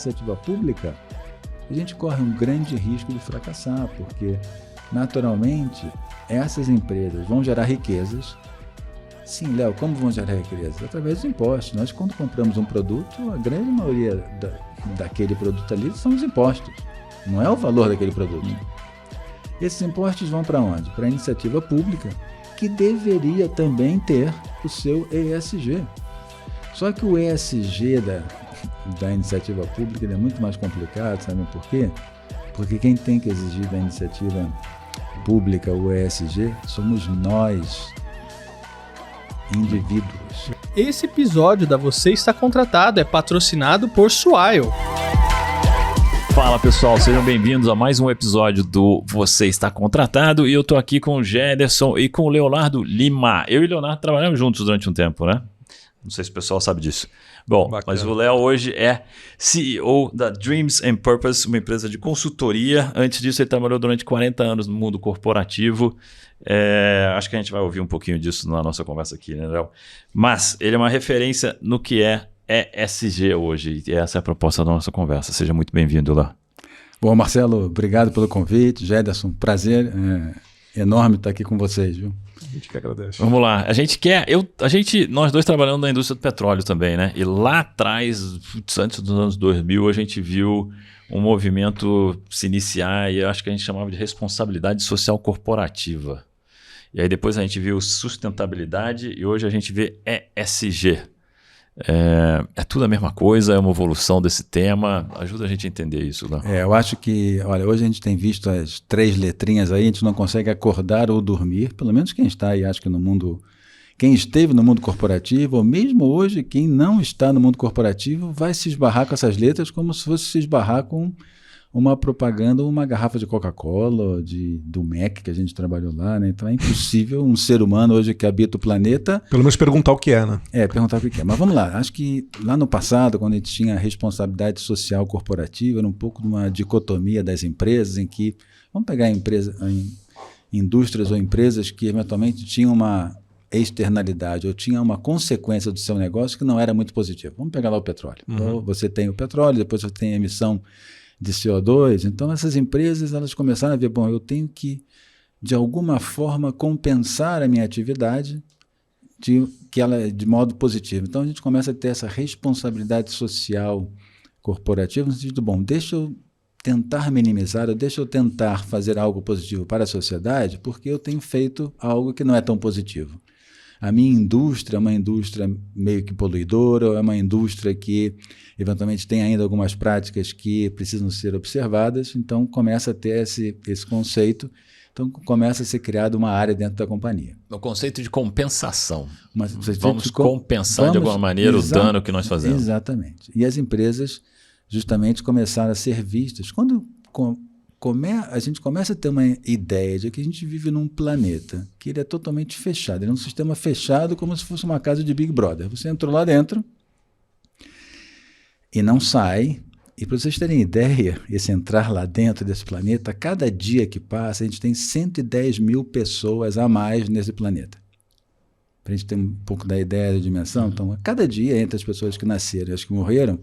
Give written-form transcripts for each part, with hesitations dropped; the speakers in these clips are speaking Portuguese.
iniciativa pública, a gente corre um grande risco de fracassar, porque, naturalmente, essas empresas vão gerar riquezas. Sim, Léo, como vão gerar riquezas? Através dos impostos. Nós, quando compramos um produto, a grande maioria daquele produto ali são os impostos. Não é o valor daquele produto. Esses impostos vão para onde? Para a iniciativa pública, que deveria também ter o seu ESG. Só que o ESG da iniciativa pública é muito mais complicado, sabe por quê? Porque quem tem que exigir da iniciativa pública o ESG somos nós, indivíduos. Esse episódio da Você Está Contratado é patrocinado por Swile. Fala pessoal, sejam bem-vindos a mais um episódio do Você Está Contratado e eu tô aqui com o Gederson e com o Leonardo Lima. Eu e o Leonardo trabalhamos juntos durante um tempo, né? Não sei se o pessoal sabe disso. Bom, bacana. Mas o Léo hoje é CEO da Dreams and Purpose, uma empresa de consultoria. Antes disso, ele trabalhou durante 40 anos no mundo corporativo. Acho que a gente vai ouvir um pouquinho disso na nossa conversa aqui, né, Léo? Mas ele é uma referência no que é ESG hoje. E essa é a proposta da nossa conversa. Seja muito bem-vindo, Léo. Bom, Marcelo, obrigado pelo convite. Gederson, prazer enorme estar aqui com vocês, viu? A gente que agradece. Vamos lá. Nós dois trabalhando na indústria do petróleo também, né? E lá atrás, antes dos anos 2000, a gente viu um movimento se iniciar e acho que a gente chamava de responsabilidade social corporativa. E aí depois a gente viu sustentabilidade e hoje a gente vê ESG. É tudo a mesma coisa, é uma evolução desse tema. Ajuda a gente a entender isso, né? Eu acho que, olha, hoje a gente tem visto as 3 letrinhas aí, a gente não consegue acordar ou dormir, pelo menos quem está aí, acho que no mundo, quem esteve no mundo corporativo, ou mesmo hoje, quem não está no mundo corporativo, vai se esbarrar com essas letras como se fosse se esbarrar com uma propaganda, uma garrafa de Coca-Cola, do MEC que a gente trabalhou lá, né? Então é impossível um ser humano hoje que habita o planeta... Pelo menos perguntar o que é, né? Perguntar o que é. Mas vamos lá, acho que lá no passado, quando a gente tinha responsabilidade social corporativa, era um pouco de uma dicotomia das empresas em que, vamos pegar indústrias ou empresas que eventualmente tinham uma externalidade ou tinha uma consequência do seu negócio que não era muito positiva. Vamos pegar lá o petróleo. Então, você tem o petróleo, depois você tem a emissão de CO2, então essas empresas elas começaram a ver, bom, eu tenho que de alguma forma compensar a minha atividade de modo positivo. Então a gente começa a ter essa responsabilidade social corporativa no sentido, bom, deixa eu tentar minimizar, ou deixa eu tentar fazer algo positivo para a sociedade, porque eu tenho feito algo que não é tão positivo. A minha indústria é uma indústria meio que poluidora, ou é uma indústria que eventualmente tem ainda algumas práticas que precisam ser observadas, então começa a ter esse conceito, então começa a ser criada uma área dentro da companhia. O conceito de compensação. Vamos compensar de alguma maneira o dano que nós fazemos. Exatamente. E as empresas justamente começaram a ser vistas. Quando a gente começa a ter uma ideia de que a gente vive num planeta que ele é totalmente fechado, ele é um sistema fechado como se fosse uma casa de Big Brother. Você entrou lá dentro e não sai. E para vocês terem ideia, esse entrar lá dentro desse planeta, cada dia que passa, a gente tem 110 mil pessoas a mais nesse planeta. Para a gente ter um pouco da ideia da dimensão, então, a cada dia, entre as pessoas que nasceram e as que morreram,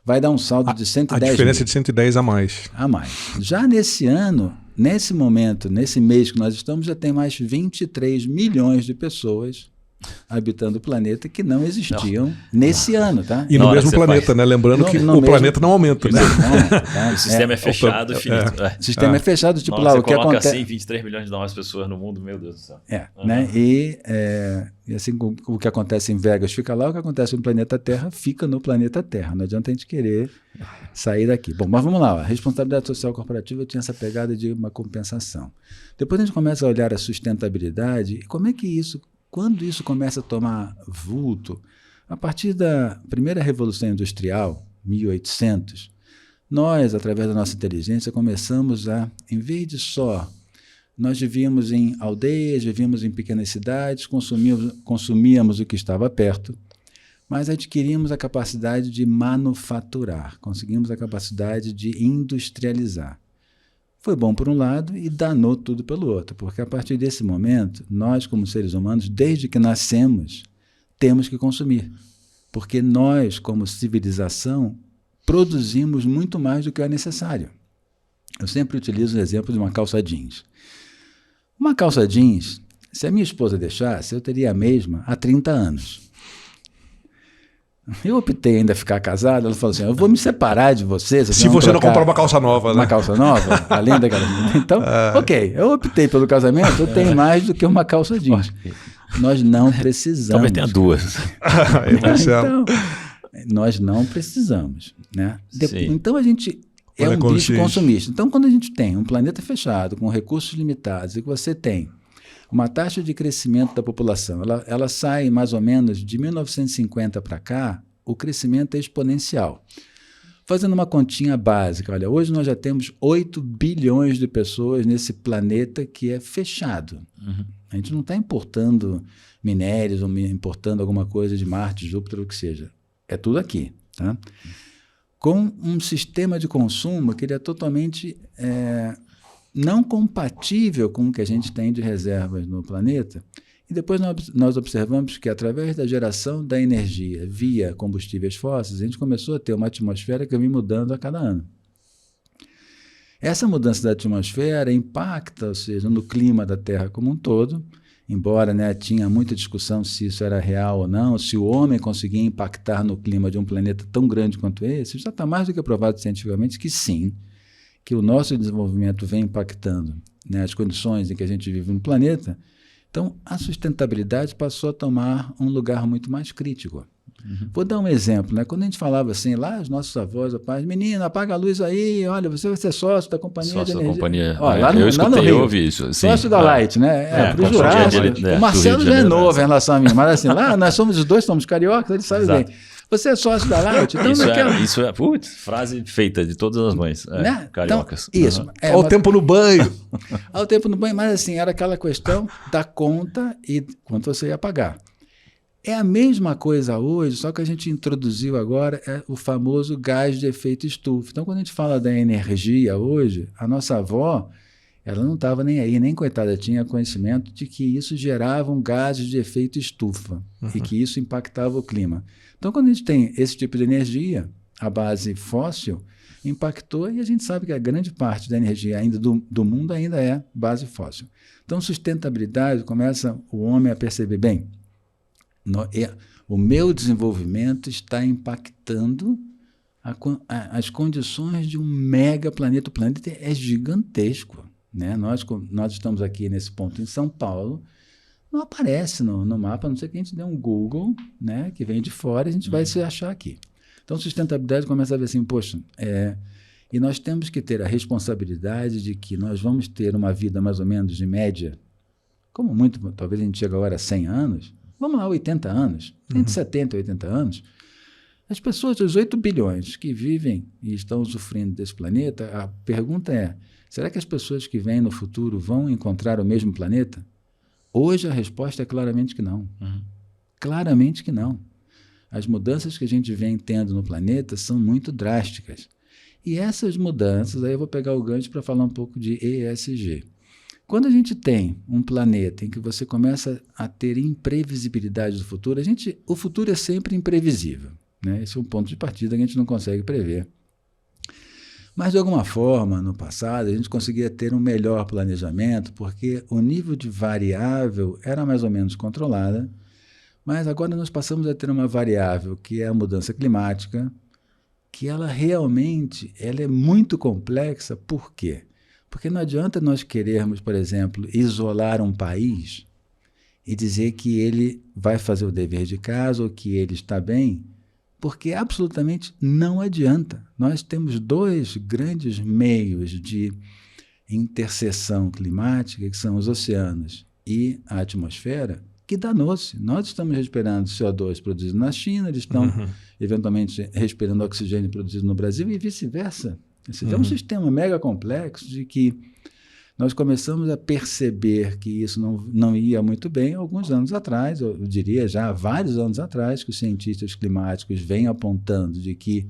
vai dar um saldo de 110 mil. A diferença de 110 a mais. A mais. Já nesse ano, nesse momento, nesse mês que nós estamos, já tem mais 23 milhões de pessoas habitando o planeta que não existiam nesse ano, tá? E no mesmo planeta, né? Lembrando que o planeta não aumenta. Né? Tá? O sistema é fechado, finito. O sistema é fechado, tipo lá, o que acontece... assim, 23 milhões de novas pessoas no mundo, meu Deus do céu. Né? E assim, o que acontece em Vegas fica lá, o que acontece no planeta Terra fica no planeta Terra. Não adianta a gente querer sair daqui. Bom, mas vamos lá. A responsabilidade social corporativa tinha essa pegada de uma compensação. Depois a gente começa a olhar a sustentabilidade e como é que isso... Quando isso começa a tomar vulto, a partir da primeira Revolução Industrial, 1800, nós, através da nossa inteligência, começamos a, em vez de só, nós vivíamos em aldeias, vivíamos em pequenas cidades, consumíamos o que estava perto, mas adquirimos a capacidade de manufaturar, conseguimos a capacidade de industrializar. Foi bom por um lado e danou tudo pelo outro, porque a partir desse momento, nós como seres humanos, desde que nascemos, temos que consumir. Porque nós, como civilização, produzimos muito mais do que é necessário. Eu sempre utilizo o exemplo de uma calça jeans. Uma calça jeans, se a minha esposa deixasse, eu teria a mesma há 30 anos. Eu optei ainda ficar casado, ela falou assim, eu vou me separar de você. Se você não comprar uma calça nova, né? Uma calça nova, além daquela. Então, ok, eu optei pelo casamento, eu tenho mais do que uma calça jeans. Nós não precisamos. Talvez tenha duas. Então, nós não precisamos. Né? Então, a gente é um bicho consumista. Então, quando a gente tem um planeta fechado, com recursos limitados, e que você tem uma taxa de crescimento da população, ela sai mais ou menos de 1950 para cá, o crescimento é exponencial. Fazendo uma continha básica, olha, hoje nós já temos 8 bilhões de pessoas nesse planeta que é fechado. Uhum. A gente não está importando minérios ou importando alguma coisa de Marte, Júpiter, o que seja. É tudo aqui. Tá? Com um sistema de consumo que ele é totalmente não compatível com o que a gente tem de reservas no planeta. E depois nós observamos que, através da geração da energia via combustíveis fósseis, a gente começou a ter uma atmosfera que vem mudando a cada ano. Essa mudança da atmosfera impacta, ou seja, no clima da Terra como um todo, embora, né, tinha muita discussão se isso era real ou não, se o homem conseguia impactar no clima de um planeta tão grande quanto esse, já está mais do que provado cientificamente que sim, que o nosso desenvolvimento vem impactando, né, as condições em que a gente vive no planeta. Então, a sustentabilidade passou a tomar um lugar muito mais crítico. Uhum. Vou dar um exemplo, né? Quando a gente falava assim, lá os nossos avós, rapaz, menino, apaga a luz aí, olha, você vai ser sócio da companhia de energia. Sócio da companhia. Ó, lá no, eu escutei, lá no Rio, eu ouvi isso. Sim, sócio da Light, né? Pro Jurássico. O Marcelo já é novo em relação a mim, mas assim, lá nós somos os dois, somos cariocas, ele sabe bem. Você é sócio da Light? Então isso é putz, frase feita de todas as mães, né? Cariocas. Então, isso. Ao tempo no banho. Ao tempo no banho, mas assim, era aquela questão da conta e quanto você ia pagar. É a mesma coisa hoje, só que a gente introduziu agora o famoso gás de efeito estufa. Então, quando a gente fala da energia hoje, a nossa avó, ela não estava nem aí, nem coitada, tinha conhecimento de que isso gerava um gás de efeito estufa e que isso impactava o clima. Então, quando a gente tem esse tipo de energia, a base fóssil, impactou e a gente sabe que a grande parte da energia ainda do mundo ainda é base fóssil. Então, sustentabilidade começa o homem a perceber, bem, o meu desenvolvimento está impactando as condições de um mega planeta. O planeta é gigantesco. Né? Nós estamos aqui nesse ponto em São Paulo, não aparece no mapa, a não ser que a gente dê um Google, né, que vem de fora e a gente vai se achar aqui. Então, sustentabilidade começa a ver assim, poxa, e nós temos que ter a responsabilidade de que nós vamos ter uma vida mais ou menos de média, como muito, talvez a gente chegue agora a 100 anos, vamos lá, 80 anos, entre 70 e 80 anos, as pessoas, os 8 bilhões que vivem e estão sofrendo desse planeta, a pergunta é, será que as pessoas que vêm no futuro vão encontrar o mesmo planeta? Hoje a resposta é claramente que não. Claramente que não. As mudanças que a gente vem tendo no planeta são muito drásticas. E essas mudanças, aí eu vou pegar o gancho para falar um pouco de ESG. Quando a gente tem um planeta em que você começa a ter imprevisibilidade do futuro, o futuro é sempre imprevisível. Né? Esse é um ponto de partida que a gente não consegue prever. Mas, de alguma forma, no passado, a gente conseguia ter um melhor planejamento, porque o nível de variável era mais ou menos controlada, mas agora nós passamos a ter uma variável que é a mudança climática, que ela realmente é muito complexa. Por quê? Porque não adianta nós querermos, por exemplo, isolar um país e dizer que ele vai fazer o dever de casa ou que ele está bem, porque absolutamente não adianta. Nós temos 2 grandes meios de interseção climática, que são os oceanos e a atmosfera, que danou-se. Nós estamos respirando CO2 produzido na China, eles estão eventualmente respirando oxigênio produzido no Brasil e vice-versa. É um sistema mega complexo de que nós começamos a perceber que isso não ia muito bem alguns anos atrás, eu diria já há vários anos atrás, que os cientistas climáticos vêm apontando de que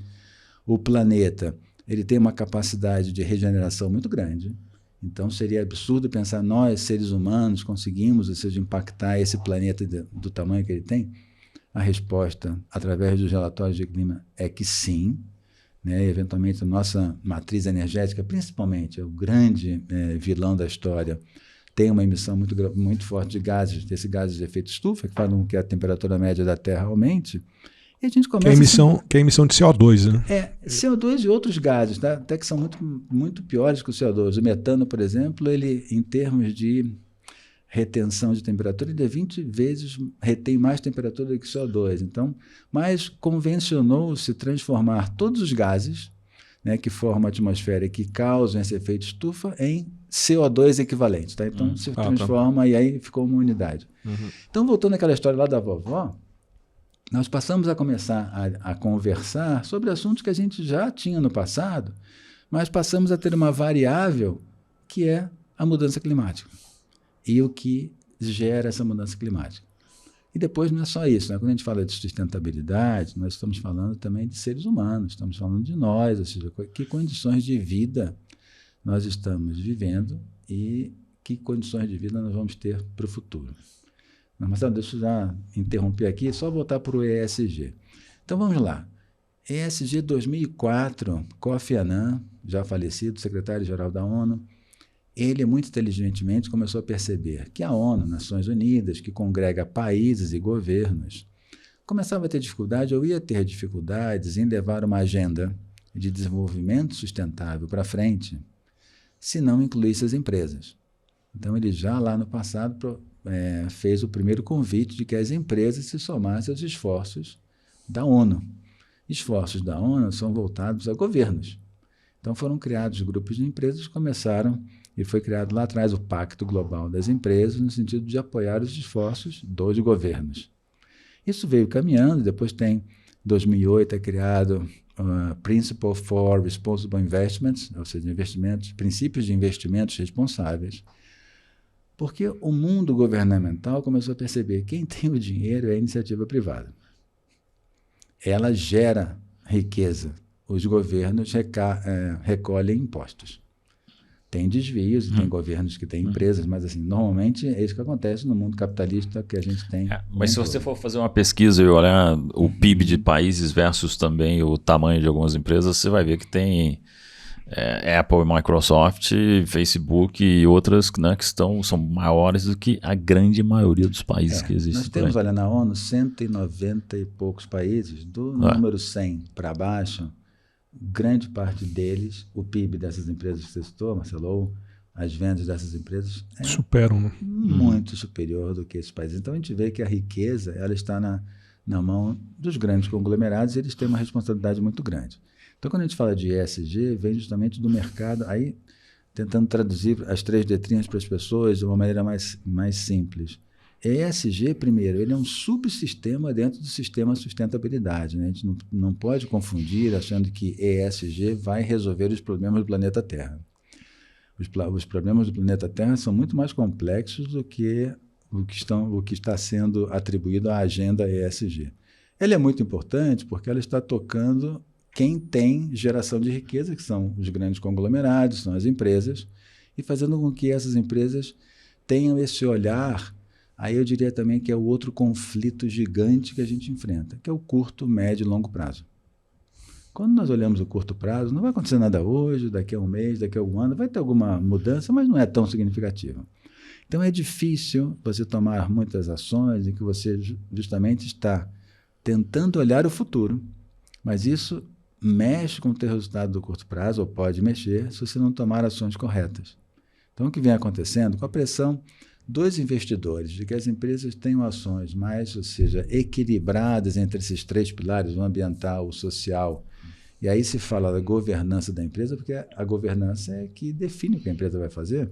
o planeta ele tem uma capacidade de regeneração muito grande. Então, seria absurdo pensar nós, seres humanos, conseguimos, ou seja, impactar esse planeta do tamanho que ele tem. A resposta, através dos relatórios de clima, é que sim. né? E, eventualmente, a nossa matriz energética, principalmente, é o grande vilão da história, tem uma emissão muito forte de gases, desses gases de efeito estufa, que fazem com que a temperatura média da Terra aumente. E a gente começa que é a emissão de CO2, né? CO2 e outros gases, tá? Até que são muito, muito piores que o CO2. O metano, por exemplo, ele, em termos de retenção de temperatura, ele é 20 vezes, retém mais temperatura do que o CO2. Então, mas convencionou-se transformar todos os gases, né, que formam a atmosfera e que causam esse efeito estufa em CO2 equivalente. Tá? Então, se transforma e aí ficou uma unidade. Então, voltando àquela história lá da vovó, nós passamos a começar a conversar sobre assuntos que a gente já tinha no passado, mas passamos a ter uma variável que é a mudança climática e o que gera essa mudança climática. E depois não é só isso, né? Quando a gente fala de sustentabilidade, nós estamos falando também de seres humanos, estamos falando de nós, ou seja, que condições de vida nós estamos vivendo e que condições de vida nós vamos ter para o futuro. Mas, Marcelo, deixa eu já interromper aqui, só voltar para o ESG. Então, vamos lá. ESG 2004, Kofi Annan, já falecido, secretário-geral da ONU, ele muito inteligentemente começou a perceber que a ONU, Nações Unidas, que congrega países e governos, começava a ter dificuldade, ou ia ter dificuldades em levar uma agenda de desenvolvimento sustentável para frente, se não incluísse as empresas. Então, ele já lá no passado fez o primeiro convite de que as empresas se somassem aos esforços da ONU. Esforços da ONU são voltados a governos. Então, foram criados grupos de empresas que começaram, e foi criado lá atrás o Pacto Global das Empresas, no sentido de apoiar os esforços dos governos. Isso veio caminhando, depois tem, em 2008, é criado Principle for Responsible Investments, ou seja, princípios de investimentos responsáveis, porque o mundo governamental começou a perceber que quem tem o dinheiro é a iniciativa privada. Ela gera riqueza. Os governos recolhem impostos. Tem desvios, tem governos que têm empresas, mas assim, normalmente é isso que acontece no mundo capitalista que a gente tem. Mas se você for fazer uma pesquisa e olhar o PIB de países versus também o tamanho de algumas empresas, você vai ver que tem Apple, Microsoft, Facebook e outras, né, que são maiores do que a grande maioria dos países que existem. Nós temos, olha, na ONU, 190 e poucos países, do número 100 para baixo, grande parte deles, o PIB dessas empresas que você citou, Marcelo, ou as vendas dessas empresas superam, né? Muito superior do que esses países. Então, a gente vê que a riqueza ela está na mão dos grandes conglomerados e eles têm uma responsabilidade muito grande. Então, quando a gente fala de ESG, vem justamente do mercado, aí tentando traduzir as 3 letrinhas para as pessoas de uma maneira mais simples. ESG, primeiro, ele é um subsistema dentro do sistema sustentabilidade, né? A gente não pode confundir achando que ESG vai resolver os problemas do planeta Terra. Os problemas do planeta Terra são muito mais complexos do que o que está sendo atribuído à agenda ESG. Ela é muito importante porque ela está tocando quem tem geração de riqueza, que são os grandes conglomerados, são as empresas, e fazendo com que essas empresas tenham esse olhar. Aí eu diria também que é o outro conflito gigante que a gente enfrenta, que é o curto, médio e longo prazo. Quando nós olhamos o curto prazo, não vai acontecer nada hoje, daqui a um mês, daqui a um ano, vai ter alguma mudança, mas não é tão significativa. Então é difícil você tomar muitas ações em que você justamente está tentando olhar o futuro, mas isso mexe com o teu resultado do curto prazo, ou pode mexer, se você não tomar ações corretas. Então o que vem acontecendo com a pressão dos investidores, de que as empresas tenham ações mais, ou seja, equilibradas entre esses 3 pilares, o ambiental, o social, e aí se fala da governança da empresa, porque a governança é que define o que a empresa vai fazer.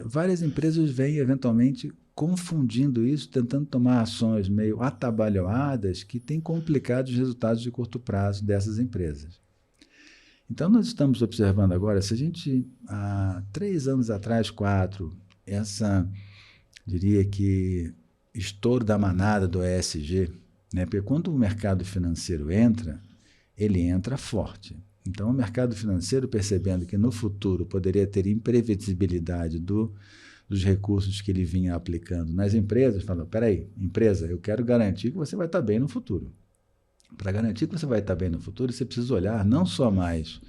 Várias empresas vêm, eventualmente, confundindo isso, tentando tomar ações meio atabalhoadas que têm complicado os resultados de curto prazo dessas empresas. Então, nós estamos observando agora, se a gente, há 3 anos atrás, 4, diria que, estouro da manada do ESG, né? Porque quando o mercado financeiro entra, ele entra forte. Então, o mercado financeiro, percebendo que no futuro poderia ter imprevisibilidade dos recursos que ele vinha aplicando nas empresas, falou, peraí, empresa, eu quero garantir que você vai estar bem no futuro. Para garantir que você vai estar bem no futuro, você precisa olhar não só mais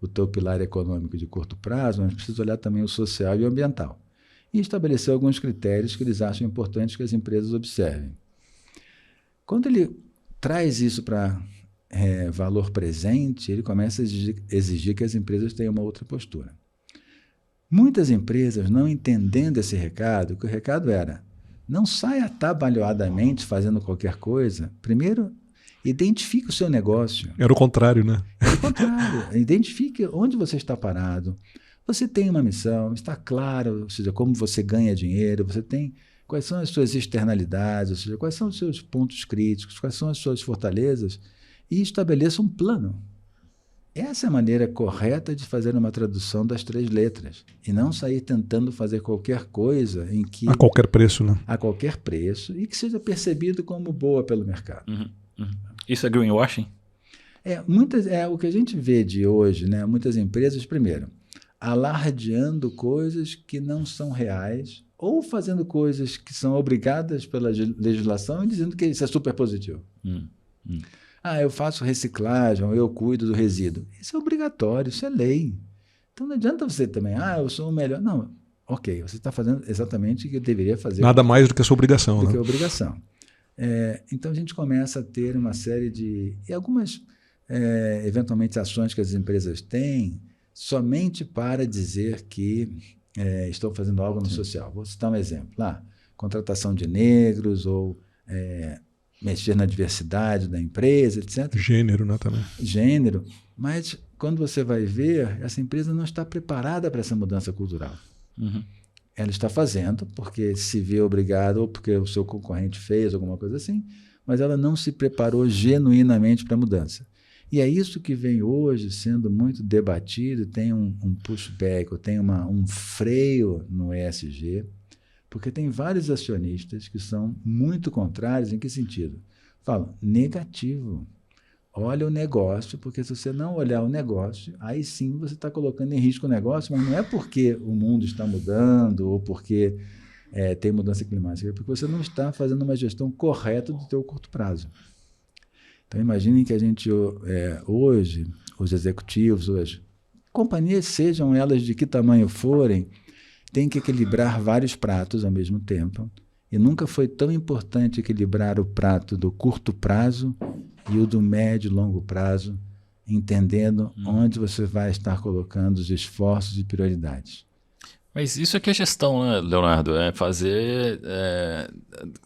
o teu pilar econômico de curto prazo, mas precisa olhar também o social e o ambiental. E estabelecer alguns critérios que eles acham importantes que as empresas observem. Quando ele traz isso para valor presente, ele começa a exigir que as empresas tenham uma outra postura. Muitas empresas, não entendendo esse recado, que o recado era, não saia atabalhoadamente fazendo qualquer coisa. Primeiro, identifique o seu negócio. Era o contrário, né? Era o contrário. Identifique onde você está parado. Você tem uma missão, está claro, ou seja, como você ganha dinheiro, você tem quais são as suas externalidades, ou seja, quais são os seus pontos críticos, quais são as suas fortalezas, e estabeleça um plano. Essa é a maneira correta de fazer uma tradução das 3 letras, e não sair tentando fazer qualquer coisa em que... A qualquer preço, né? A qualquer preço, e que seja percebido como boa pelo mercado. Isso é greenwashing? O que a gente vê de hoje, né? Muitas empresas, primeiro, alardeando coisas que não são reais, ou fazendo coisas que são obrigadas pela legislação e dizendo que isso é super positivo. Eu faço reciclagem, eu cuido do resíduo. Isso é obrigatório, isso é lei. Então não adianta você também, eu sou o melhor. Não, ok, você está fazendo exatamente o que eu deveria fazer. Nada mais do que a sua obrigação. Do né? que a obrigação. Então a gente começa a ter uma série de... E algumas, eventualmente, ações que as empresas têm somente para dizer que estão fazendo algo no social. Vou citar um exemplo. Contratação de negros ou mexer na diversidade da empresa, etc. Gênero, né, também. Gênero. Mas, quando você vai ver, essa empresa não está preparada para essa mudança cultural. Ela está fazendo porque se vê obrigada ou porque o seu concorrente fez alguma coisa assim, mas ela não se preparou genuinamente para a mudança. E é isso que vem hoje sendo muito debatido, tem um pushback, ou tem um freio no ESG, porque tem vários acionistas que são muito contrários. Em que sentido? Falam, negativo. Olha o negócio, porque se você não olhar o negócio, aí sim você está colocando em risco o negócio, mas não é porque o mundo está mudando ou porque tem mudança climática, é porque você não está fazendo uma gestão correta do teu curto prazo. Então, imaginem que a gente hoje, os executivos hoje, companhias, sejam elas de que tamanho forem, têm que equilibrar vários pratos ao mesmo tempo. E nunca foi tão importante equilibrar o prato do curto prazo e o do médio e longo prazo, entendendo onde você vai estar colocando os esforços e prioridades. Mas isso aqui é gestão, né, Leonardo? É fazer,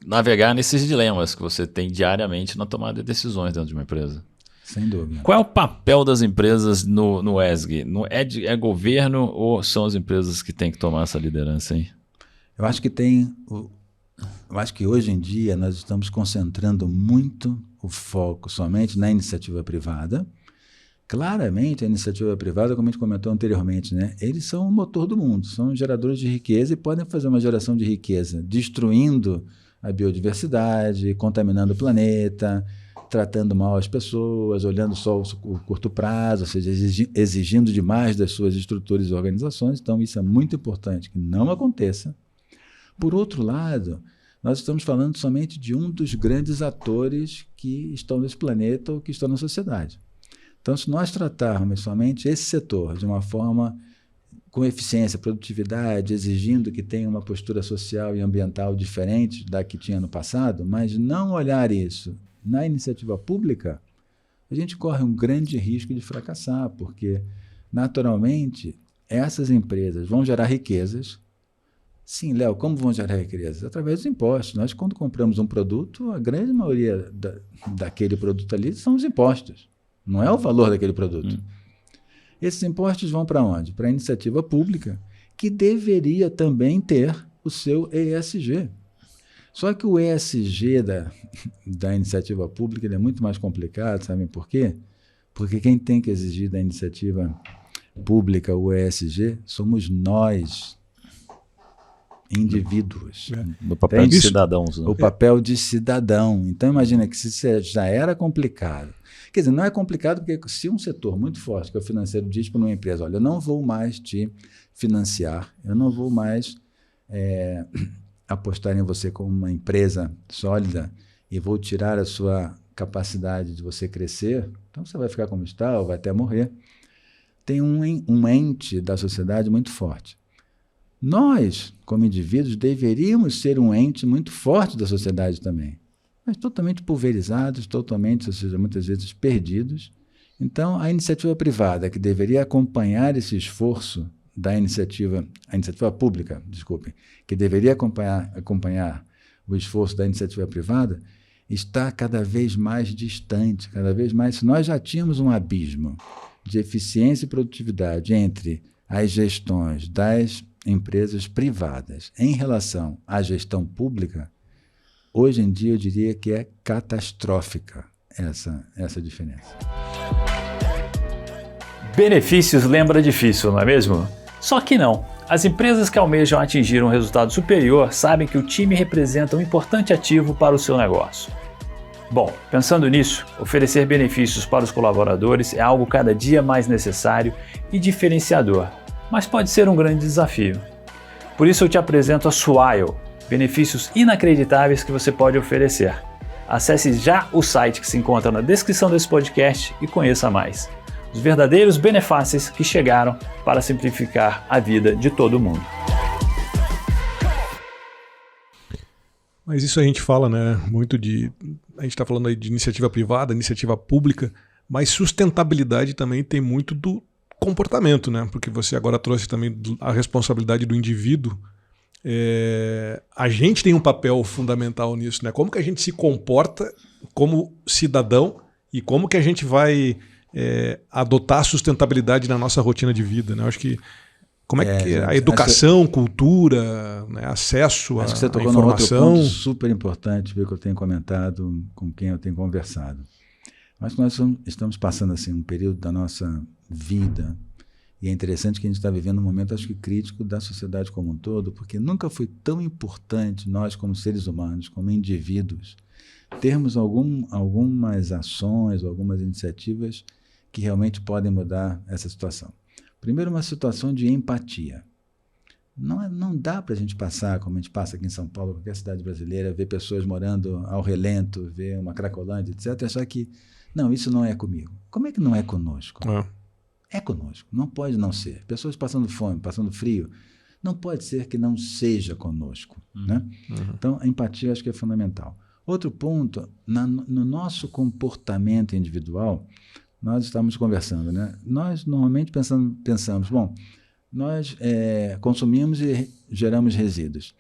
navegar nesses dilemas que você tem diariamente na tomada de decisões dentro de uma empresa. Sem dúvida. Qual é o papel das empresas no ESG? É governo ou são as empresas que têm que tomar essa liderança aí? Eu acho que hoje em dia nós estamos concentrando muito o foco somente na iniciativa privada. Claramente, a iniciativa privada, como a gente comentou anteriormente, né, eles são o motor do mundo, são geradores de riqueza e podem fazer uma geração de riqueza destruindo a biodiversidade, contaminando o planeta, tratando mal as pessoas, olhando só o curto prazo, ou seja, exigindo demais das suas estruturas e organizações. Então, isso é muito importante que não aconteça. Por outro lado, nós estamos falando somente de um dos grandes atores que estão nesse planeta ou que estão na sociedade. Então, se nós tratarmos somente esse setor de uma forma com eficiência, produtividade, exigindo que tenha uma postura social e ambiental diferente da que tinha no passado, mas não olhar isso na iniciativa pública, a gente corre um grande risco de fracassar, porque, naturalmente, essas empresas vão gerar riquezas. Sim, Léo, como vão gerar riquezas? Através dos impostos. Nós, quando compramos um produto, a grande maioria daquele produto ali são os impostos. Não é o valor daquele produto. Esses impostos vão para onde? Para a iniciativa pública, que deveria também ter o seu ESG. Só que o ESG da iniciativa pública ele é muito mais complicado, sabem por quê? Porque quem tem que exigir da iniciativa pública o ESG somos nós, indivíduos. No papel de cidadãos. Né? O papel de cidadão. Então, imagina que se já era complicado. Quer dizer, não é complicado porque se um setor muito forte, que é o financeiro, diz para uma empresa, olha, eu não vou mais te financiar, eu não vou mais apostar em você como uma empresa sólida e vou tirar a sua capacidade de você crescer, então você vai ficar como está ou vai até morrer. Tem um ente da sociedade muito forte. Nós, como indivíduos, deveríamos ser um ente muito forte da sociedade também, mas totalmente pulverizados, totalmente, ou seja, muitas vezes perdidos. Então, a iniciativa privada, que deveria acompanhar esse esforço da iniciativa pública, desculpem, que deveria acompanhar o esforço da iniciativa privada, está cada vez mais distante, cada vez mais. Se nós já tínhamos um abismo de eficiência e produtividade entre as gestões das empresas privadas em relação à gestão pública, hoje em dia eu diria que é catastrófica essa diferença. Benefícios lembra difícil, não é mesmo? Só que não. As empresas que almejam atingir um resultado superior sabem que o time representa um importante ativo para o seu negócio. Bom, pensando nisso, oferecer benefícios para os colaboradores é algo cada dia mais necessário e diferenciador, mas pode ser um grande desafio. Por isso eu te apresento a Swile, benefícios inacreditáveis que você pode oferecer. Acesse já o site que se encontra na descrição desse podcast e conheça mais. Os verdadeiros benefícios que chegaram para simplificar a vida de todo mundo. Mas isso a gente fala, né, muito de... A gente está falando aí de iniciativa privada, iniciativa pública, mas sustentabilidade também tem muito do comportamento, né? Porque você agora trouxe também a responsabilidade do indivíduo. A gente tem um papel fundamental nisso, né? Como que a gente se comporta como cidadão e como que a gente vai adotar a sustentabilidade na nossa rotina de vida, né? Eu acho que como é que a educação, cultura, né, acesso à informação... Acho que você tocou num outro ponto super importante, que eu tenho comentado com quem eu tenho conversado. Acho que nós estamos passando assim, um período da nossa vida, e é interessante que a gente está vivendo um momento, acho que crítico da sociedade como um todo, porque nunca foi tão importante nós, como seres humanos, como indivíduos, termos algumas ações, algumas iniciativas que realmente podem mudar essa situação. Primeiro, uma situação de empatia. Não dá para a gente passar, como a gente passa aqui em São Paulo, qualquer cidade brasileira, ver pessoas morando ao relento, ver uma Cracolândia, etc., achar que, não, isso não é comigo. Como é que não é conosco? É conosco, não pode não ser. Pessoas passando fome, passando frio, não pode ser que não seja conosco. Né? Então, a empatia acho que é fundamental. Outro ponto, no nosso comportamento individual, nós estamos conversando, né? Nós normalmente pensamos, bom, nós consumimos e geramos resíduos.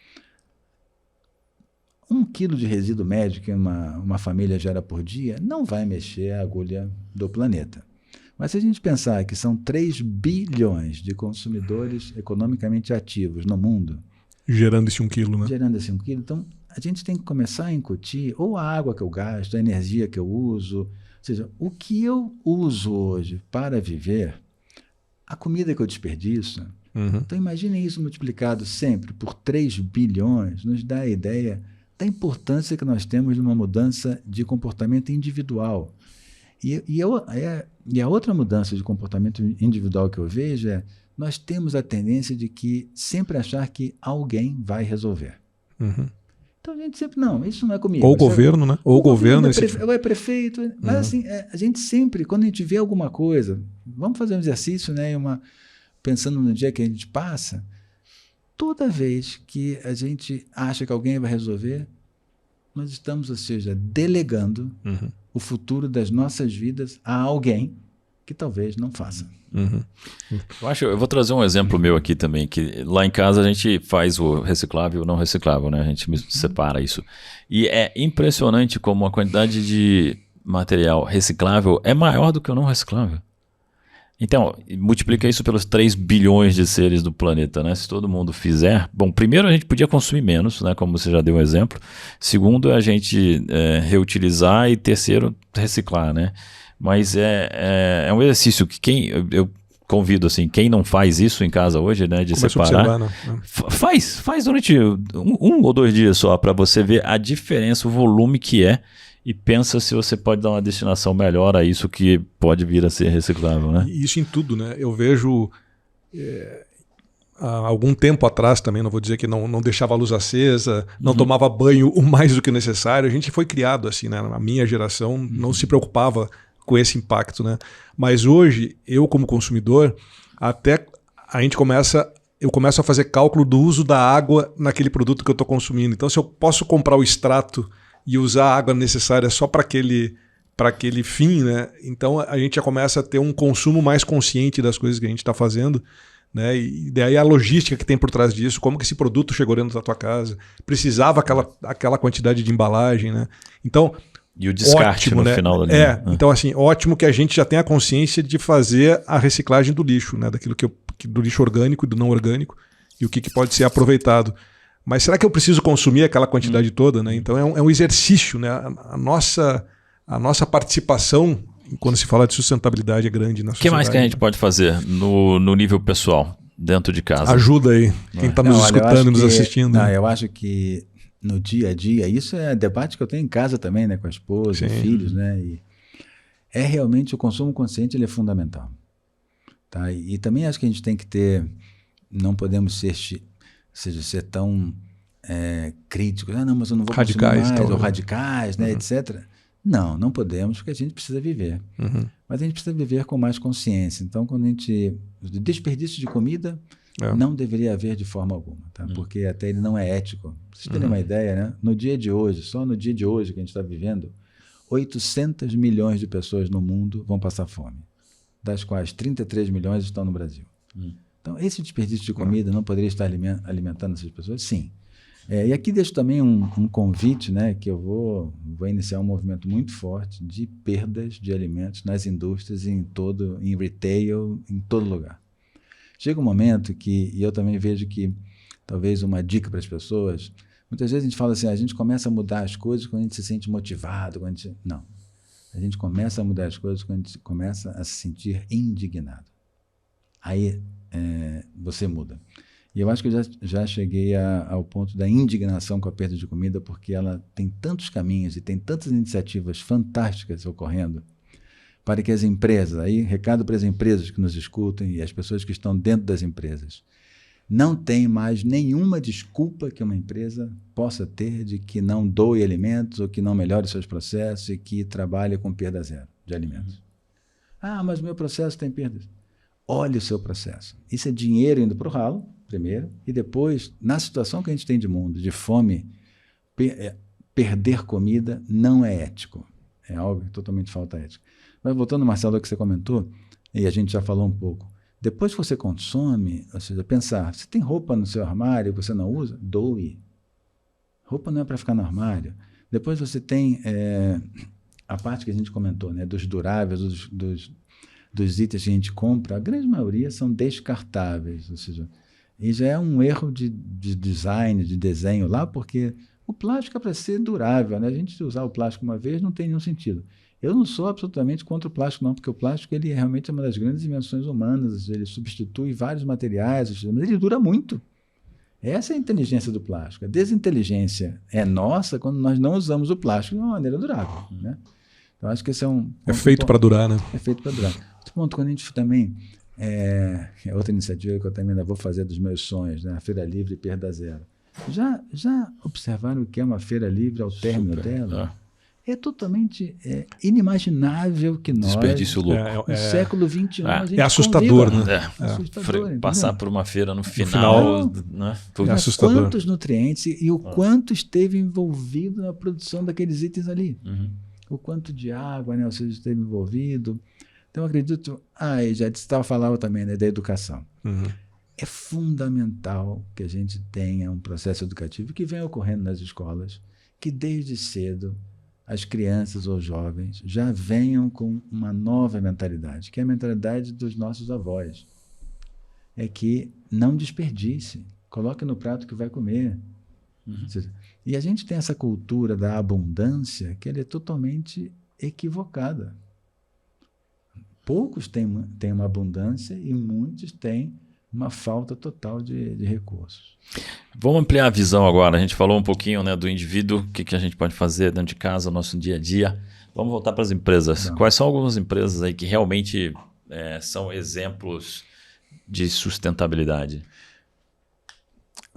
1 quilo de resíduo médio que uma família gera por dia não vai mexer a agulha do planeta. Mas se a gente pensar que são 3 bilhões de consumidores economicamente ativos no mundo... Gerando esse 1 quilo, né? Gerando esse 1 quilo. Então, a gente tem que começar a incutir ou a água que eu gasto, a energia que eu uso... Ou seja, o que eu uso hoje para viver, a comida que eu desperdiço. Então, imaginem isso multiplicado sempre por 3 bilhões, nos dá a ideia da importância que nós temos de uma mudança de comportamento individual. E a outra mudança de comportamento individual que eu vejo é nós temos a tendência de sempre achar que alguém vai resolver. Então a gente sempre, não, isso não é comigo. Ou o governo, né? Ou o governo. Ou é prefeito. Mas assim, a gente sempre, quando a gente vê alguma coisa, vamos fazer um exercício, né? Pensando no dia que a gente passa, toda vez que a gente acha que alguém vai resolver, nós estamos, ou seja, delegando o futuro das nossas vidas a alguém que talvez não faça. Eu vou trazer um exemplo meu aqui também, que lá em casa a gente faz o reciclável e o não reciclável, né? A gente separa isso. E é impressionante como a quantidade de material reciclável é maior do que o não reciclável. Então, multiplica isso pelos 3 bilhões de seres do planeta, né? Se todo mundo fizer... Bom, primeiro a gente podia consumir menos, né? Como você já deu um exemplo. Segundo, a gente reutilizar. E terceiro, reciclar, né? Mas é um exercício que eu convido assim, quem não faz isso em casa hoje, né, de separar, né? Faz durante 1 ou 2 dias só, para você ver a diferença, o volume que é, e pensa se você pode dar uma destinação melhor a isso que pode vir a ser reciclável, né? Isso em tudo, né? Eu vejo há algum tempo atrás também, não vou dizer que não deixava a luz acesa, não tomava banho o mais do que necessário. A gente foi criado assim, né? A minha geração não se preocupava com esse impacto, né? Mas hoje, eu como consumidor, até eu começo a fazer cálculo do uso da água naquele produto que eu estou consumindo. Então, se eu posso comprar o extrato e usar a água necessária só para aquele fim, né? Então a gente já começa a ter um consumo mais consciente das coisas que a gente está fazendo, né? E daí a logística que tem por trás disso, como que esse produto chegou dentro da tua casa, precisava aquela quantidade de embalagem, né? Então, e o descarte ótimo, no né? final da linha. Então assim, ótimo que a gente já tenha a consciência de fazer a reciclagem do lixo, né? Daquilo do lixo orgânico e do não orgânico, e o que pode ser aproveitado. Mas será que eu preciso consumir aquela quantidade toda, né? Então é um exercício, né? A nossa participação, quando se fala de sustentabilidade, é grande na sociedade. O que mais que a gente pode fazer no nível pessoal, dentro de casa? Ajuda aí, quem está nos escutando e nos assistindo. Não, eu acho que no dia a dia, isso é debate que eu tenho em casa também, né? Com a esposa, e filhos, né? E é realmente o consumo consciente, ele é fundamental. Tá? E também acho que a gente tem que ter, não podemos ser tão críticos, não, mas eu não vou radicais, consumir mais, então, ou radicais, né, etc. Não podemos, porque a gente precisa viver. Mas a gente precisa viver com mais consciência. Então, quando a gente... Desperdício de comida não deveria haver de forma alguma, tá? Porque até ele não é ético. Pra vocês terem uma ideia, né? No dia de hoje, só no dia de hoje que a gente está vivendo, 800 milhões de pessoas no mundo vão passar fome, das quais 33 milhões estão no Brasil. Então, esse desperdício de comida não poderia estar alimentando essas pessoas? Sim. E aqui deixo também um convite, né, que eu vou iniciar um movimento muito forte de perdas de alimentos nas indústrias, em retail, em todo lugar. Chega um momento e eu também vejo que, talvez uma dica para as pessoas, muitas vezes a gente fala assim, a gente começa a mudar as coisas quando a gente se sente motivado, não. A gente começa a mudar as coisas quando a gente começa a se sentir indignado. Aí você muda. E eu acho que eu já cheguei ao ponto da indignação com a perda de comida, porque ela tem tantos caminhos e tem tantas iniciativas fantásticas ocorrendo para que as empresas, aí recado para as empresas que nos escutem e as pessoas que estão dentro das empresas, não tem mais nenhuma desculpa que uma empresa possa ter de que não doe alimentos ou que não melhore seus processos e que trabalhe com perda zero de alimentos. Mas o meu processo tem perdas. Olhe o seu processo. Isso é dinheiro indo para o ralo, primeiro, e depois, na situação que a gente tem de mundo, de fome, perder comida não é ético. É algo que totalmente falta ética. Mas voltando, Marcelo, ao que você comentou, e a gente já falou um pouco, depois que você consome, ou seja, pensar, você tem roupa no seu armário que você não usa? Doe. Roupa não é para ficar no armário. Depois você tem a parte que a gente comentou, né, dos duráveis, dos itens que a gente compra, a grande maioria são descartáveis, ou seja, e já é um erro de design, de desenho lá, porque o plástico é para ser durável, né? A gente usar o plástico uma vez não tem nenhum sentido. Eu não sou absolutamente contra o plástico, não, porque o plástico ele realmente é uma das grandes invenções humanas, ele substitui vários materiais, mas ele dura muito. Essa é a inteligência do plástico. A desinteligência é nossa quando nós não usamos o plástico de uma maneira durável, né? Então, acho que esse é um... É feito para durar, né? É feito para durar. Outro ponto, quando a gente também... outra iniciativa que eu também ainda vou fazer dos meus sonhos, né? A Feira Livre Perda Zero. Já observaram o que é uma feira livre ao término dela? É totalmente inimaginável que nós... Desperdício louco. No século XXI, a gente assustador, conviva. né? Assustador, passar por uma feira no final... Né? É assustador. Quantos nutrientes e o quanto esteve envolvido na produção daqueles itens ali. O quanto de água, né, ou seja, esteve envolvido. Então, eu acredito... já falava também, né, da educação. É fundamental que a gente tenha um processo educativo que vem ocorrendo nas escolas, que desde cedo as crianças ou jovens já venham com uma nova mentalidade, que é a mentalidade dos nossos avós. É que não desperdice, coloque no prato que vai comer. E a gente tem essa cultura da abundância que ela é totalmente equivocada. Poucos têm uma abundância e muitos têm uma falta total de recursos. Vamos ampliar a visão agora. A gente falou um pouquinho, né, do indivíduo, o que a gente pode fazer dentro de casa, no nosso dia a dia. Vamos voltar para as empresas. Quais são algumas empresas aí que realmente são exemplos de sustentabilidade?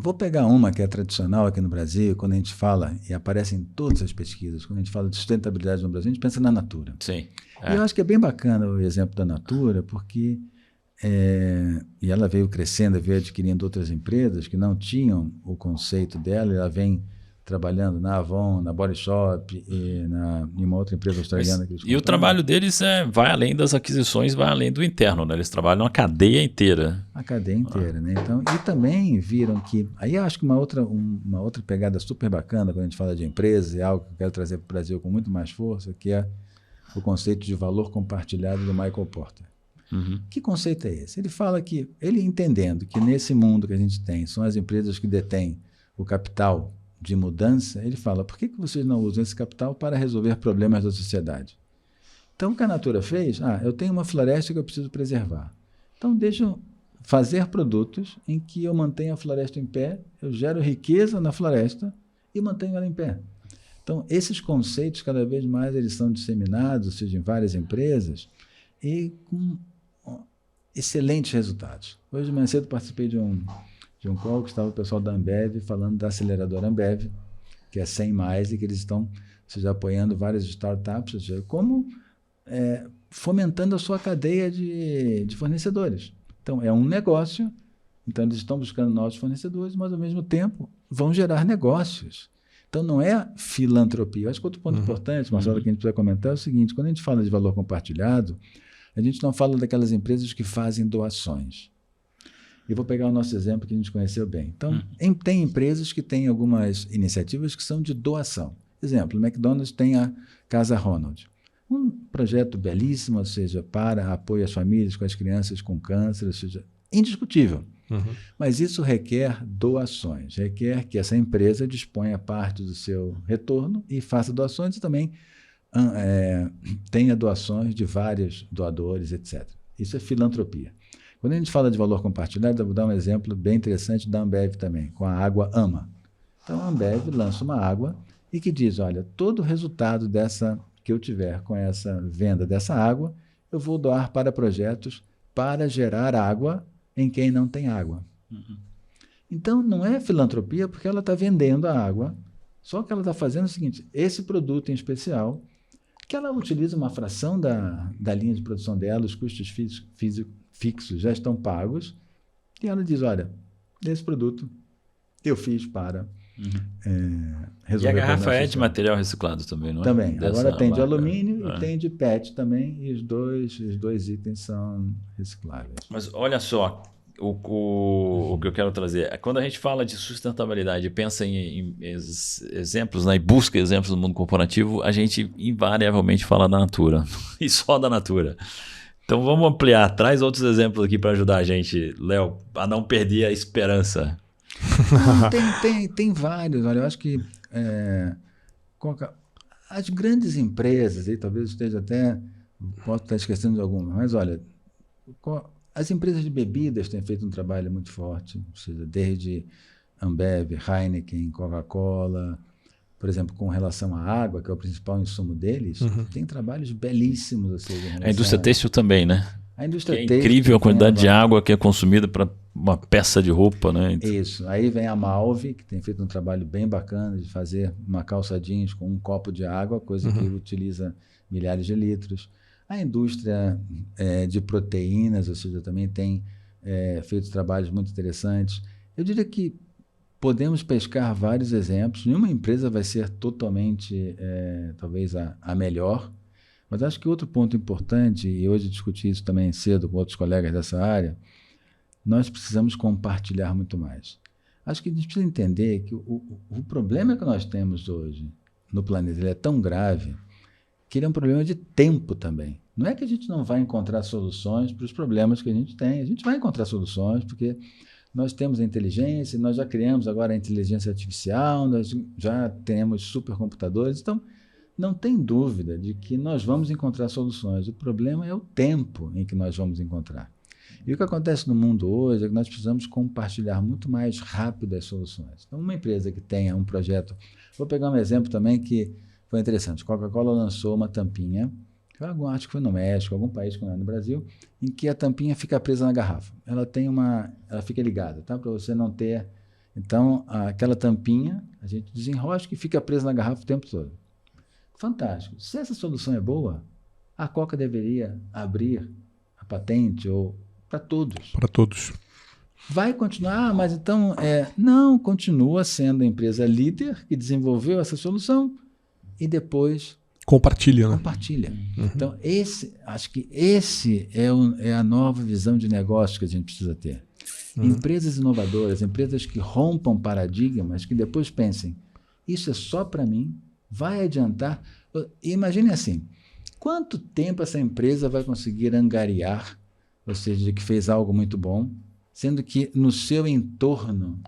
Vou pegar uma que é tradicional aqui no Brasil, quando a gente fala, e aparece em todas as pesquisas, quando a gente fala de sustentabilidade no Brasil, a gente pensa na Natura. Sim. E eu acho que é bem bacana o exemplo da Natura, porque e ela veio crescendo, veio adquirindo outras empresas que não tinham o conceito dela, e ela vem trabalhando na Avon, na Body Shop e em uma outra empresa australiana. Que eles E o compraram. trabalho deles vai além das aquisições, vai além do interno, né? Eles trabalham a cadeia inteira. A cadeia inteira, né? Então, e também viram que... Aí eu acho que uma outra pegada super bacana quando a gente fala de empresas, é algo que eu quero trazer para o Brasil com muito mais força, que é o conceito de valor compartilhado do Michael Porter. Uhum. Que conceito é esse? Ele fala que, ele entendendo que nesse mundo que a gente tem, são as empresas que detêm o capital de mudança, ele fala, por que vocês não usam esse capital para resolver problemas da sociedade? Então, o que a Natura fez? Eu tenho uma floresta que eu preciso preservar. Então, deixa eu fazer produtos em que eu mantenho a floresta em pé, eu gero riqueza na floresta e mantenho ela em pé. Então, esses conceitos, cada vez mais, eles são disseminados, ou seja, em várias empresas, e com excelentes resultados. Hoje de manhã cedo participei de um call que estava o pessoal da Ambev falando da aceleradora Ambev, que é 100 mais, e que eles estão apoiando várias startups, ou seja, como fomentando a sua cadeia de fornecedores. Então, é um negócio, então eles estão buscando novos fornecedores, mas ao mesmo tempo vão gerar negócios. Então, não é filantropia. Eu acho que outro ponto importante, Marcelo, que a gente precisa comentar é o seguinte, quando a gente fala de valor compartilhado, a gente não fala daquelas empresas que fazem doações. E vou pegar o nosso exemplo que a gente conheceu bem. Então, tem empresas que têm algumas iniciativas que são de doação. Exemplo, o McDonald's tem a Casa Ronald. Um projeto belíssimo, ou seja, para apoio às famílias com as crianças com câncer, ou seja, indiscutível. Mas isso requer doações, requer que essa empresa disponha parte do seu retorno e faça doações e também tenha doações de vários doadores, etc. Isso é filantropia. Quando a gente fala de valor compartilhado, eu vou dar um exemplo bem interessante da Ambev também, com a água AMA. Então, a Ambev lança uma água e que diz, olha, todo o resultado que eu tiver com essa venda dessa água, eu vou doar para projetos para gerar água em quem não tem água. Então, não é filantropia porque ela está vendendo a água, só que ela está fazendo o seguinte, esse produto em especial, que ela utiliza uma fração da linha de produção dela, os custos fixos já estão pagos, e ela diz, olha, esse produto eu fiz para resolver. E a garrafa é de material reciclado também, não é? Também. Agora tem de marca. alumínio e tem de PET também, e os dois itens são recicláveis. Mas olha só, o que eu quero trazer é quando a gente fala de sustentabilidade e pensa em exemplos, né, e busca exemplos no mundo corporativo, a gente invariavelmente fala da Natura e só da Natura. Então vamos ampliar, traz outros exemplos aqui para ajudar a gente, Léo, a não perder a esperança. Tem vários. Olha, eu acho que as grandes empresas, e talvez esteja posso estar esquecendo de alguma, mas olha, as empresas de bebidas têm feito um trabalho muito forte, ou seja, desde Ambev, Heineken, Coca-Cola, por exemplo, com relação à água, que é o principal insumo deles, tem trabalhos belíssimos. Ou seja, A indústria têxtil também, né? A indústria que é têxtil incrível a quantidade de água que é consumida para uma peça de roupa, né? Isso. Aí vem a Malve, que tem feito um trabalho bem bacana de fazer uma calça jeans com um copo de água, coisa que utiliza milhares de litros. A indústria de proteínas, ou seja, também tem feito trabalhos muito interessantes. Eu diria que podemos pescar vários exemplos. Nenhuma empresa vai ser totalmente, talvez, a melhor. Mas acho que outro ponto importante, e hoje discuti isso também cedo com outros colegas dessa área, nós precisamos compartilhar muito mais. Acho que a gente precisa entender que o problema que nós temos hoje no planeta ele é tão grave que ele é um problema de tempo também. Não é que a gente não vai encontrar soluções para os problemas que a gente tem. A gente vai encontrar soluções porque nós temos a inteligência, nós já criamos agora a inteligência artificial, nós já temos supercomputadores, então não tem dúvida de que nós vamos encontrar soluções. O problema é o tempo em que nós vamos encontrar. E o que acontece no mundo hoje é que nós precisamos compartilhar muito mais rápido as soluções. Então, uma empresa que tenha um projeto... Vou pegar um exemplo também que foi interessante. Coca-Cola lançou uma tampinha, acho que foi no México, algum país que não é no Brasil, em que a tampinha fica presa na garrafa. Ela fica ligada, tá? Para você não ter Então, aquela tampinha, a gente desenrosca e fica preso na garrafa o tempo todo. Fantástico. Se essa solução é boa, a Coca deveria abrir a patente ou para todos. Para todos. Vai continuar, mas então não, continua sendo a empresa líder que desenvolveu essa solução e depois compartilha, né? Compartilha. Então, acho que esse é a nova visão de negócio que a gente precisa ter. Empresas inovadoras, empresas que rompam paradigmas, que depois pensem, isso é só para mim, vai adiantar. Imagine assim, quanto tempo essa empresa vai conseguir angariar, ou seja, de que fez algo muito bom, sendo que no seu entorno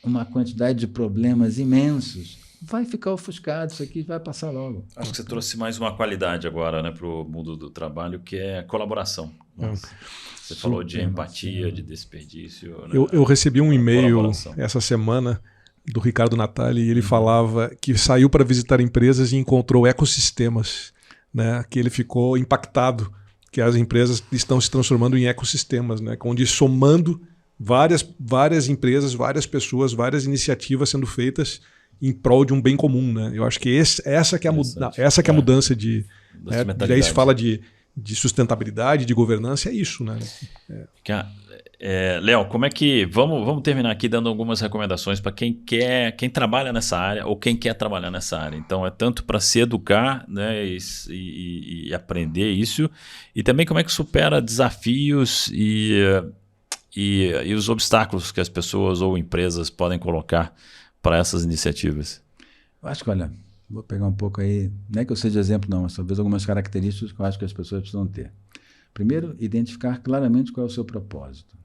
uma quantidade de problemas imensos, vai ficar ofuscado, isso aqui vai passar logo. Acho que você trouxe mais uma qualidade agora, né, para o mundo do trabalho, que é a colaboração. Você falou de empatia, de desperdício. Né? Eu recebi um e-mail essa semana do Ricardo Natali e ele falava que saiu para visitar empresas e encontrou ecossistemas, né, que ele ficou impactado, que as empresas estão se transformando em ecossistemas, né, onde somando várias empresas, várias pessoas, várias iniciativas sendo feitas em prol de um bem comum, né? Eu acho que essa que é a mudança de... Daí se fala de sustentabilidade, de governança, é isso, né? Léo, como é que... Vamos terminar aqui dando algumas recomendações para quem trabalha nessa área ou quem quer trabalhar nessa área. Então, é tanto para se educar, né, e aprender isso, e também como é que supera desafios e os obstáculos que as pessoas ou empresas podem colocar para essas iniciativas. Eu acho que, olha, vou pegar um pouco aí, não é que eu seja exemplo não, mas talvez algumas características que eu acho que as pessoas precisam ter. Primeiro, identificar claramente qual é o seu propósito.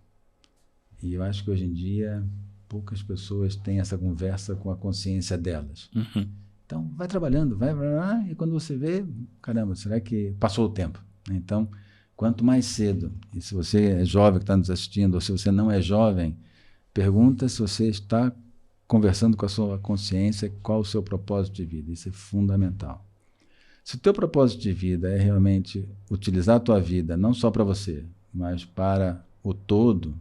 E eu acho que hoje em dia poucas pessoas têm essa conversa com a consciência delas. Então, vai trabalhando, vai, e quando você vê, caramba, será que passou o tempo? Então, quanto mais cedo, e se você é jovem que está nos assistindo, ou se você não é jovem, pergunta se você está conversando com a sua consciência, qual o seu propósito de vida. Isso é fundamental. Se o teu propósito de vida é realmente utilizar a tua vida, não só para você, mas para o todo,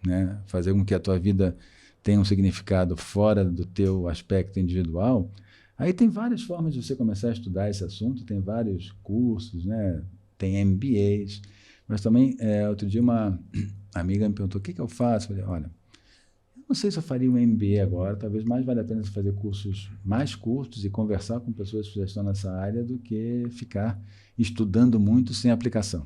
né? Fazer com que a tua vida tenha um significado fora do teu aspecto individual, aí tem várias formas de você começar a estudar esse assunto, tem vários cursos, né? Tem MBAs, mas também, outro dia uma amiga me perguntou, o que eu faço? Eu falei, olha, não sei se eu faria um MBA agora, talvez mais vale a pena você fazer cursos mais curtos e conversar com pessoas que já estão nessa área do que ficar estudando muito sem aplicação.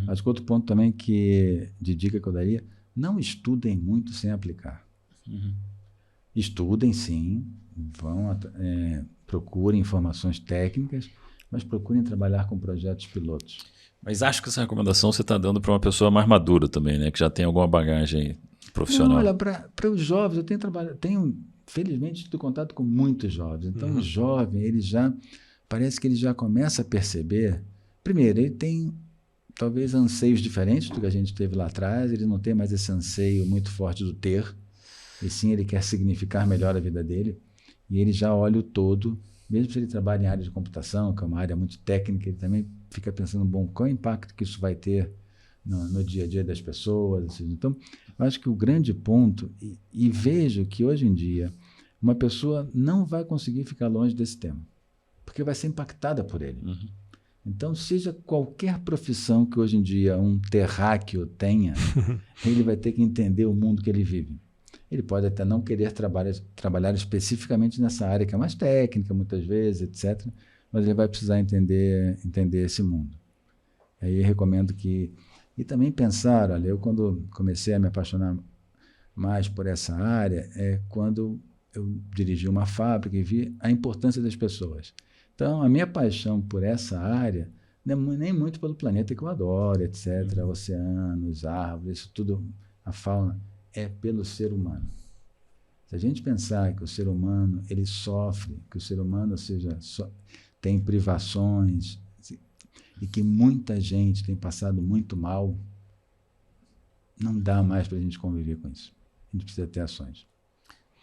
Acho que outro ponto também de dica que eu daria, não estudem muito sem aplicar. Estudem sim, procurem informações técnicas, mas procurem trabalhar com projetos pilotos. Mas acho que essa recomendação você está dando para uma pessoa mais madura também, né? Que já tem alguma bagagem profissional. Não, olha, para os jovens, eu tenho felizmente, tido contato com muitos jovens. Então, o jovem, parece que ele já começa a perceber, primeiro, ele tem talvez anseios diferentes do que a gente teve lá atrás, ele não tem mais esse anseio muito forte do ter, e sim ele quer significar melhor a vida dele, e ele já olha o todo, mesmo se ele trabalha em área de computação, que é uma área muito técnica, ele também fica pensando, bom, qual é o impacto que isso vai ter no dia a dia das pessoas. Assim. Então, eu acho que o grande ponto, e vejo que hoje em dia, uma pessoa não vai conseguir ficar longe desse tema, porque vai ser impactada por ele. Então, seja qualquer profissão que hoje em dia um terráqueo tenha, ele vai ter que entender o mundo que ele vive. Ele pode até não querer trabalhar especificamente nessa área que é mais técnica, muitas vezes, etc., mas ele vai precisar entender esse mundo. Aí eu recomendo que... E também pensar, olha, eu quando comecei a me apaixonar mais por essa área, é quando eu dirigi uma fábrica e vi a importância das pessoas. Então, a minha paixão por essa área, nem muito pelo planeta que eu adoro, etc., oceanos, árvores, isso tudo, a fauna, é pelo ser humano. Se a gente pensar que o ser humano, ele sofre, que o ser humano, ou seja, tem privações, e que muita gente tem passado muito mal, não dá mais para a gente conviver com isso. A gente precisa ter ações.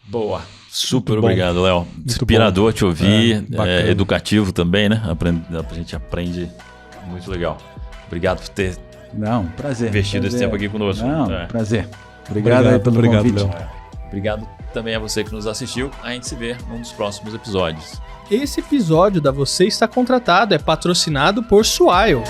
Boa. Super obrigado, Léo. Inspirador te ouvir, educativo também, né? A gente aprende, muito legal. Obrigado por ter prazer, investido esse tempo aqui conosco. Prazer. Obrigado aí pelo convite. Léo. Obrigado também a você que nos assistiu. A gente se vê num dos próximos episódios. Esse episódio da Você Está Contratado é patrocinado por Swile.